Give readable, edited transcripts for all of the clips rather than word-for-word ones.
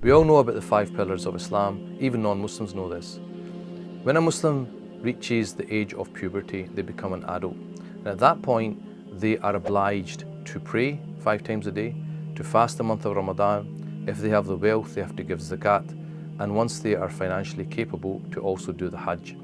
We all know about the 5 pillars of Islam, even non-Muslims know this. When a Muslim reaches the age of puberty, they become an adult. And at that point, they are obliged to pray 5 times a day, to fast the month of Ramadan. If they have the wealth, they have to give zakat. And once they are financially capable, to also do the Hajj.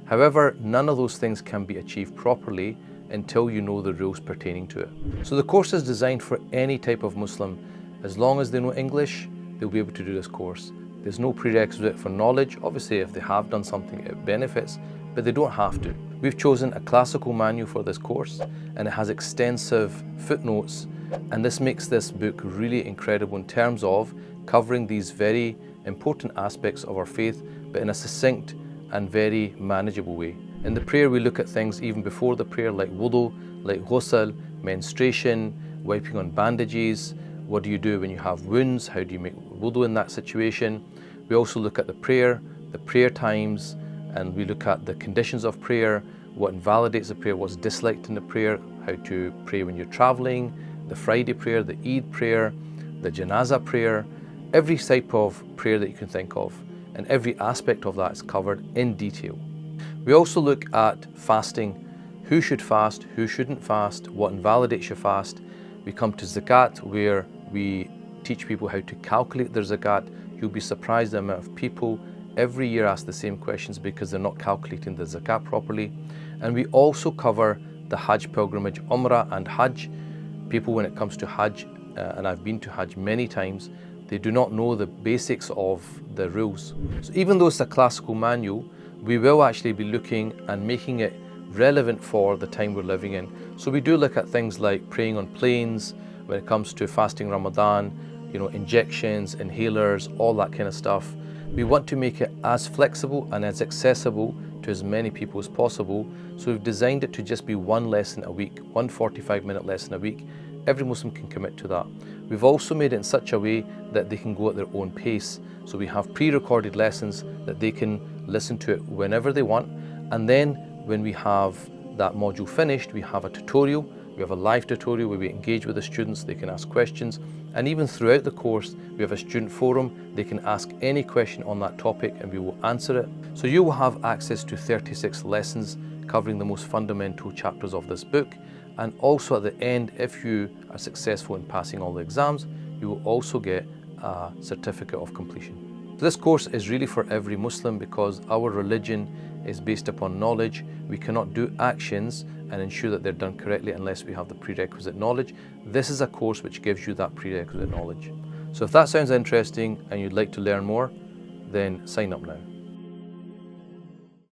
However, none of those things can be achieved properly until you know the rules pertaining to it. So the course is designed for any type of Muslim. As long as they know English, they'll be able to do this course. There's no prerequisite for knowledge. Obviously, if they have done something, it benefits, but they don't have to. We've chosen a classical manual for this course, and it has extensive footnotes, and this makes this book really incredible in terms of covering these very important aspects of our faith, but in a succinct and very manageable way. In the prayer, we look at things even before the prayer, like wudu, like ghusl, menstruation, wiping on bandages. What do you do when you have wounds? How do you make wudu in that situation? We also look at the prayer times, and we look at the conditions of prayer, what invalidates the prayer, what's disliked in the prayer, how to pray when you're traveling, the Friday prayer, the Eid prayer, the Janazah prayer, every type of prayer that you can think of, and every aspect of that is covered in detail. We also look at fasting, who should fast, who shouldn't fast, what invalidates your fast. We come to zakat, where we teach people how to calculate their zakat. You'll be surprised the amount of people every year ask the same questions because they're not calculating the zakat properly. And we also cover the Hajj pilgrimage, Umrah and Hajj. People, when it comes to Hajj, and I've been to Hajj many times, they do not know the basics of the rules. So even though it's a classical manual, we will actually be looking and making it relevant for the time we're living in. So we do look at things like praying on planes, when it comes to fasting Ramadan, injections, inhalers, all that kind of stuff. We want to make it as flexible and as accessible to as many people as possible. So we've designed it to just be one lesson a week, one 45-minute lesson a week. Every Muslim can commit to that. We've also made it in such a way that they can go at their own pace. So we have pre-recorded lessons that they can listen to it whenever they want. And then when we have that module finished, we have a tutorial. We have a live tutorial where we engage with the students, they can ask questions. And even throughout the course, we have a student forum. They can ask any question on that topic and we will answer it. So you will have access to 36 lessons covering the most fundamental chapters of this book. And also at the end, if you are successful in passing all the exams, you will also get a certificate of completion. So this course is really for every Muslim because our religion is based upon knowledge. We cannot do actions and ensure that they're done correctly unless we have the prerequisite knowledge. This is a course which gives you that prerequisite knowledge. So if that sounds interesting and you'd like to learn more, then sign up now.